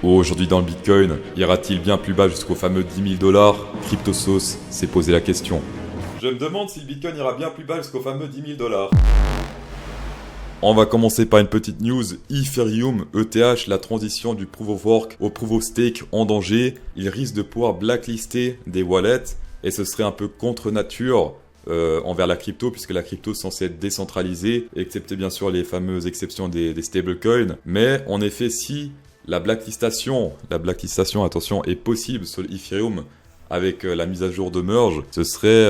Aujourd'hui dans le Bitcoin, ira-t-il bien plus bas jusqu'au fameux 10 000 $? CryptoSauce s'est posé la question. Je me demande si le Bitcoin ira bien plus bas jusqu'au fameux 10 000 $. On va commencer par une petite news. Ethereum, ETH, la transition du Proof of Work au Proof of Stake en danger. Il risque de pouvoir blacklister des wallets et ce serait un peu contre nature envers la crypto, puisque la crypto est censée être décentralisée, excepté bien sûr les fameuses exceptions des stablecoins. Mais en effet, si la blacklistation, attention, est possible sur Ethereum avec la mise à jour de merge, ce serait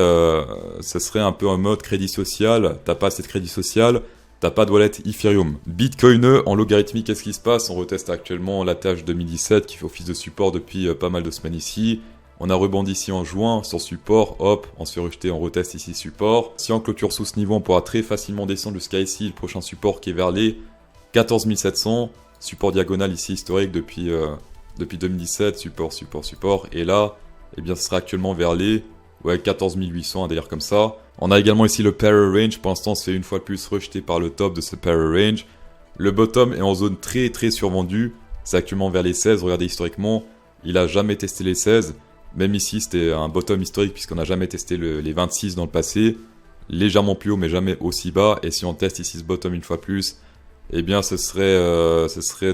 un peu en mode crédit social. T'as pas assez de crédit social, t'as pas de wallet Ethereum. Bitcoin en logarithmique, qu'est-ce qui se passe? On reteste actuellement la TH 2017 qui fait office de support depuis pas mal de semaines ici. On a rebondi ici en juin sur support, hop, on se fait rejeter, on reteste ici support. Si on clôture sous ce niveau, on pourra très facilement descendre jusqu'à ici, le prochain support qui est vers les 14 700. Support diagonal ici historique depuis 2017, support. Et là, eh bien, ce sera actuellement vers les 14 800, d'ailleurs comme ça. On a également ici le Parallel Range. Pour l'instant, c'est une fois de plus rejeté par le top de ce Parallel Range. Le bottom est en zone très survendue. C'est actuellement vers les 16. Regardez historiquement, il a jamais testé les 16. Même ici, c'était un bottom historique puisqu'on n'a jamais testé les 26 dans le passé. Légèrement plus haut, mais jamais aussi bas. Et si on teste ici ce bottom une fois plus, eh bien, ce serait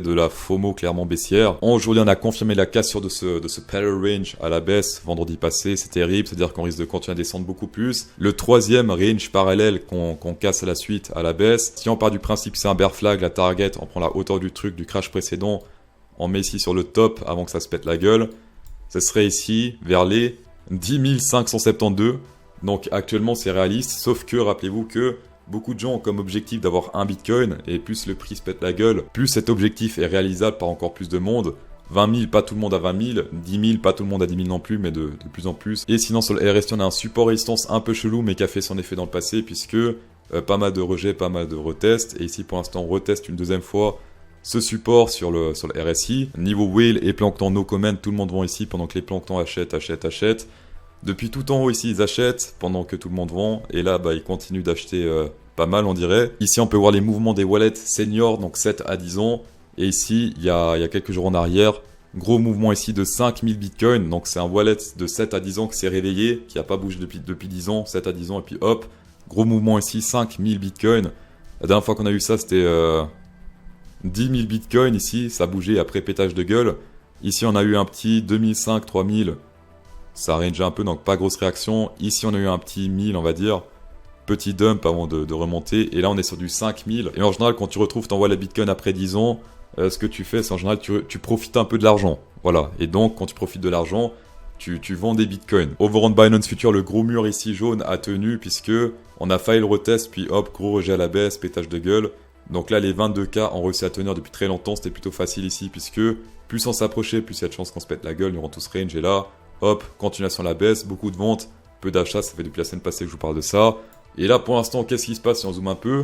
de la FOMO clairement baissière. Aujourd'hui, on a confirmé la cassure de ce Parallel Range à la baisse vendredi passé. C'est terrible, c'est-à-dire qu'on risque de continuer à descendre beaucoup plus. Le troisième range parallèle qu'on casse à la suite à la baisse. Si on part du principe que c'est un bear flag, la target, on prend la hauteur du truc du crash précédent, on met ici sur le top avant que ça se pète la gueule. Ce serait ici vers les 10 572. Donc actuellement, c'est réaliste, sauf que rappelez-vous que beaucoup de gens ont comme objectif d'avoir un Bitcoin, et plus le prix se pète la gueule, plus cet objectif est réalisable par encore plus de monde. 20 000, pas tout le monde a 20 000. 10 000, pas tout le monde a 10 000 non plus, mais de plus en plus. Et sinon, sur le RSI, on a un support résistance un peu chelou, mais qui a fait son effet dans le passé, puisque pas mal de rejets, pas mal de retests. Et ici, pour l'instant, on reteste une deuxième fois ce support sur le RSI. Niveau whale et plancton no comment, tout le monde vend ici, pendant que les planctons achètent. Depuis tout en haut ici, ils achètent pendant que tout le monde vend. Et là, ils continuent d'acheter pas mal, on dirait. Ici, on peut voir les mouvements des wallets seniors, donc 7 à 10 ans. Et ici, il y a quelques jours en arrière, gros mouvement ici de 5000 bitcoins. Donc, c'est un wallet de 7 à 10 ans qui s'est réveillé, qui n'a pas bougé depuis 10 ans, 7 à 10 ans. Et puis hop, gros mouvement ici, 5000 bitcoins. La dernière fois qu'on a eu ça, c'était 10 000 bitcoins ici. Ça a bougé après pétage de gueule. Ici, on a eu un petit 2005, 3000. Ça range un peu, donc pas grosse réaction. Ici, on a eu un petit 1000, on va dire. Petit dump avant de remonter. Et là, on est sur du 5000. Et en général, quand tu retrouves ton wallet Bitcoin après 10 ans, ce que tu fais, c'est en général, tu profites un peu de l'argent. Voilà. Et donc, quand tu profites de l'argent, tu vends des Bitcoins. Over on Binance Future, le gros mur ici jaune a tenu, puisque on a failli le retest, puis hop, gros rejet à la baisse, pétage de gueule. Donc là, les 22K ont réussi à tenir depuis très longtemps. C'était plutôt facile ici, puisque plus on s'approchait, plus il y a de chances qu'on se pète la gueule durant tout ce range. Et là, hop, continuation à la baisse, beaucoup de ventes, peu d'achats, ça fait depuis la semaine passée que je vous parle de ça. Et là, pour l'instant, qu'est-ce qui se passe si on zoome un peu?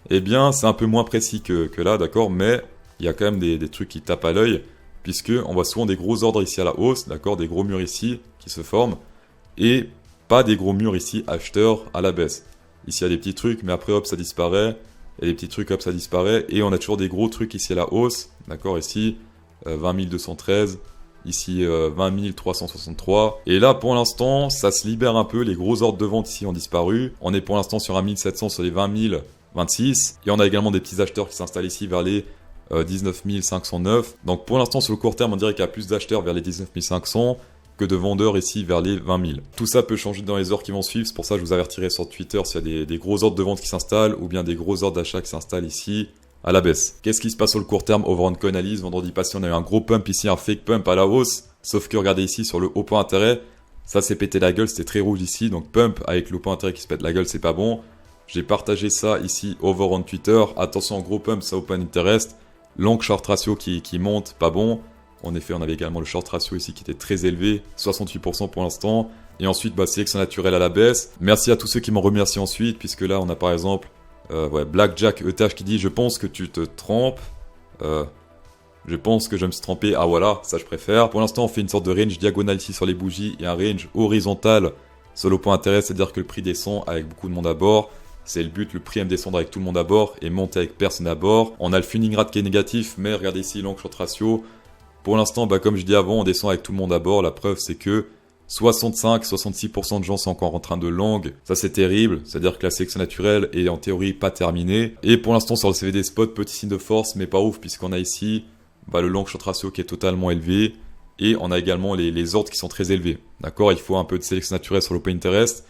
Eh bien, c'est un peu moins précis que là, d'accord, mais il y a quand même des trucs qui tapent à l'œil, puisque on voit souvent des gros ordres ici à la hausse, d'accord, des gros murs ici qui se forment, et pas des gros murs ici acheteurs à la baisse. Ici, il y a des petits trucs, mais après, hop, ça disparaît, il y a des petits trucs, hop, ça disparaît, et on a toujours des gros trucs ici à la hausse, d'accord, ici, 20 213, ici 20 363. Et là, pour l'instant, ça se libère un peu. Les gros ordres de vente ici ont disparu. On est pour l'instant sur un 1700 sur les 20 026. Et on a également des petits acheteurs qui s'installent ici vers les 19 509. Donc pour l'instant, sur le court terme, on dirait qu'il y a plus d'acheteurs vers les 19 500 que de vendeurs ici vers les 20 000. Tout ça peut changer dans les heures qui vont suivre. C'est pour ça que je vous avertirai sur Twitter s'il y a des gros ordres de vente qui s'installent ou bien des gros ordres d'achat qui s'installent ici à la baisse. Qu'est-ce qui se passe sur le court terme? Over on Coinalyse, vendredi passé, on a eu un gros pump ici, un fake pump à la hausse. Sauf que regardez ici sur le haut point d'intérêt, ça s'est pété la gueule, c'était très rouge ici. Donc pump avec le haut point d'intérêt qui se pète la gueule, c'est pas bon. J'ai partagé ça ici over on Twitter. Attention, gros pump, ça open interest. Long short ratio qui monte, pas bon. En effet, on avait également le short ratio ici qui était très élevé, 68% pour l'instant. Et ensuite, sélection naturelle à la baisse. Merci à tous ceux qui m'ont remercié ensuite, puisque là, on a par exemple Blackjack ETH qui dit « Je pense que tu te trompes. Je pense que je me suis trompé. » Ah voilà, ça je préfère. Pour l'instant, on fait une sorte de range diagonale ici sur les bougies et un range horizontal sur le point d'intérêt, c'est-à-dire que le prix descend avec beaucoup de monde à bord. C'est le but, le prix aime descendre avec tout le monde à bord et monter avec personne à bord. On a le funding rate qui est négatif, mais regardez ici, long short ratio. Pour l'instant, comme je dis avant, on descend avec tout le monde à bord. La preuve, c'est que 65-66% de gens sont encore en train de long. Ça, c'est terrible. C'est-à-dire que la sélection naturelle est en théorie pas terminée. Et pour l'instant, sur le CVD spot, petit signe de force, mais pas ouf, puisqu'on a ici le long short ratio qui est totalement élevé. Et on a également les ordres qui sont très élevés. D'accord, il faut un peu de sélection naturelle sur l'open interest.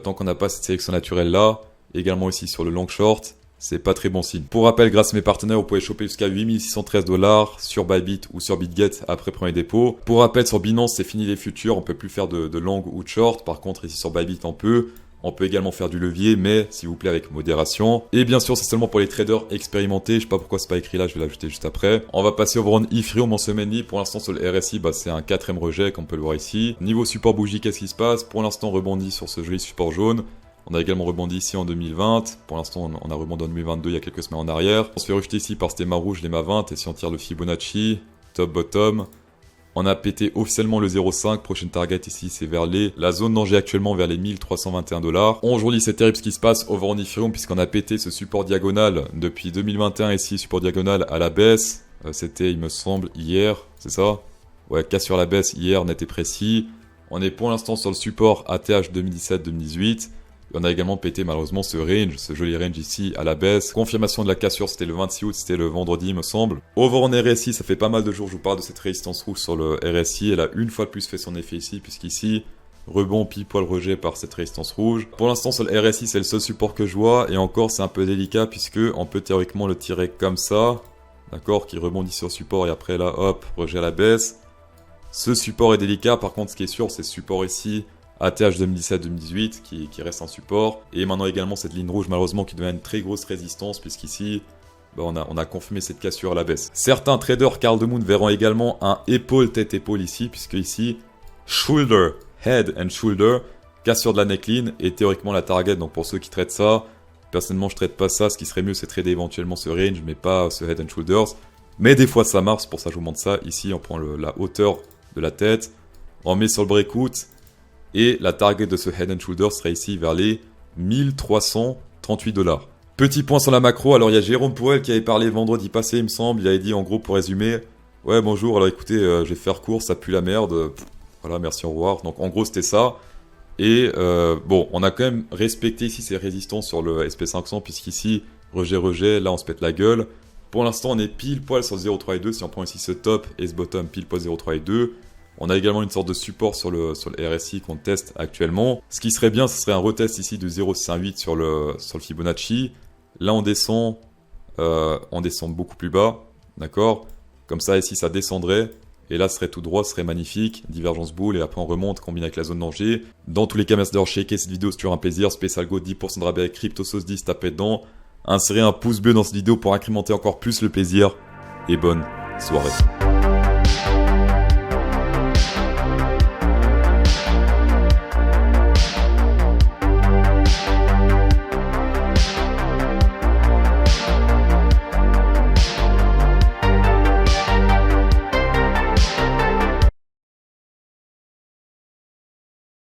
Tant qu'on n'a pas cette sélection naturelle-là, également aussi sur le long short, c'est pas très bon signe. Pour rappel, grâce à mes partenaires, vous pouvez choper jusqu'à 8613$ sur Bybit ou sur BitGet après premier dépôt. Pour rappel, sur Binance, c'est fini les futurs, on peut plus faire de long ou de short. Par contre, ici sur Bybit, on peut. On peut également faire du levier, mais s'il vous plaît avec modération. Et bien sûr, c'est seulement pour les traders expérimentés. Je sais pas pourquoi c'est pas écrit là, je vais l'ajouter juste après. On va passer au Overon Ethereum en semaine. Pour l'instant, sur le RSI, c'est un 4ème rejet, comme on peut le voir ici. Niveau support bougie, qu'est-ce qui se passe? Pour l'instant, on rebondit sur ce joli support jaune. On a également rebondi ici en 2020. Pour l'instant, on a rebondi en 2022 il y a quelques semaines en arrière. On se fait rejeter ici par ce thème rouge, les MA 20. Et si on tire le Fibonacci, top, bottom, on a pété officiellement le 0,5. Prochaine target ici, c'est vers la zone danger actuellement vers les 1321$. Aujourd'hui, c'est terrible ce qui se passe over on Ethereum puisqu'on a pété ce support diagonal depuis 2021 ici, support diagonal à la baisse. C'était, il me semble, hier, c'est ça? Ouais, casse sur la baisse hier, net et précis. On est pour l'instant sur le support ATH 2017-2018. On a également pété malheureusement ce range, ce joli range ici à la baisse. Confirmation de la cassure, c'était le 26 août, c'était le vendredi me semble. Over en RSI, ça fait pas mal de jours que je vous parle de cette résistance rouge sur le RSI. Elle a une fois de plus fait son effet ici, puisqu'ici, rebond pile poil rejet par cette résistance rouge. Pour l'instant sur le RSI, c'est le seul support que je vois. Et encore, c'est un peu délicat puisque on peut théoriquement le tirer comme ça. D'accord, qui rebondit sur support et après là, hop, rejet à la baisse. Ce support est délicat, par contre ce qui est sûr, c'est ce support ici. ATH 2017-2018 qui reste un support. Et maintenant également cette ligne rouge malheureusement qui devient une très grosse résistance puisqu'ici on a confirmé cette cassure à la baisse. Certains traders Carl de Moon verront également un épaule tête-épaule ici puisque ici shoulder, head and shoulder, cassure de la neckline et théoriquement la target. Donc pour ceux qui traitent ça, personnellement je traite pas ça. Ce qui serait mieux c'est trader éventuellement ce range mais pas ce head and shoulders. Mais des fois ça marche, pour ça je vous montre ça. Ici on prend la hauteur de la tête, on met sur le breakout. Et la target de ce Head and Shoulders serait ici vers les 1338$. Petit point sur la macro, alors il y a Jérôme Pourel qui avait parlé vendredi passé il me semble, il avait dit en gros pour résumer, ouais bonjour, alors écoutez, je vais faire court, ça pue la merde, voilà merci au revoir, donc en gros c'était ça. Et bon, on a quand même respecté ici ces résistances sur le SP500 puisqu'ici, rejet, là on se pète la gueule. Pour l'instant on est pile poil sur 0,3 si on prend ici ce top et ce bottom pile poil 0,3 On a également une sorte de support sur le RSI qu'on teste actuellement. Ce qui serait bien, ce serait un retest ici de 0,68 sur le Fibonacci. Là, on descend beaucoup plus bas, d'accord? Comme ça, ici, ça descendrait. Et là, ce serait tout droit, ce serait magnifique. Divergence boule, et après, on remonte, combine avec la zone danger. Dans tous les cas, merci d'avoir checké cette vidéo, c'est toujours un plaisir. Spécial Go, 10% de rabais avec CryptoSauce 10, tapez dedans. Insérez un pouce bleu dans cette vidéo pour incrémenter encore plus le plaisir. Et bonne soirée.